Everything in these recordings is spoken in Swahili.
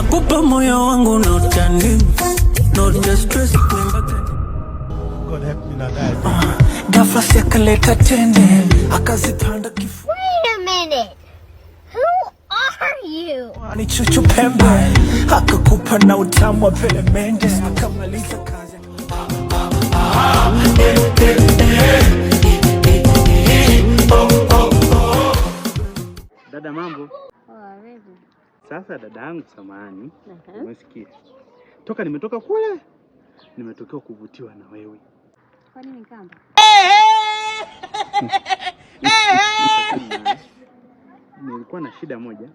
nakupa moyo wangu na utani. No distress. God help me not die. Ghafla siakaleta tende akazipanda kifu. Wait a minute. Who are you? Ni chuchu pembe akakupa na utamu wa Pele Mendes akamaliza kazi. Dada mambo. Vipi? Sasa dada yangu samahani. Umesikia? Toka nimetoka kule. Nimetokea kuvutiwa na wewe. Kwa nini kamba? Nilikuwa na shida moja.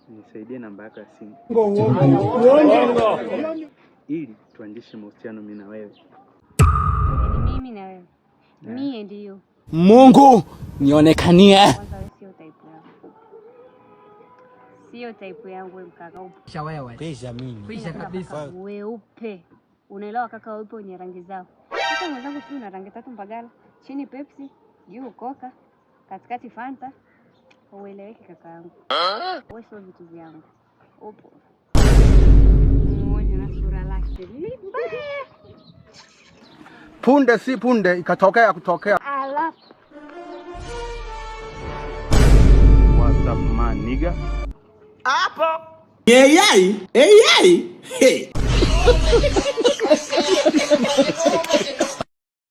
Nisaidie namba yako ya simu. Ili tuanzishe mahusiano mimi na wewe. Ni mimi na wewe. Mie ndio. Mungu nionekanie. Kwanza wewe sio type yangu. Sio type yangu wewe mkaka upo. Kisha wewe. Kisha mimi. Kisha kabisa. Weupe. Unaelewa kaka weupe wenye rangi zao. Sasa mwenzangu tu na rangi tatu Mbagala. Chini Pepsi, juu Coca, katikati Fanta. Ueleweke kaka yangu. Wewe sio vitu vyangu. Upo. Muone na sura lake. Punde si punde ikatokea kutokea. Alafu What's up man nigga? Hapo. Hey.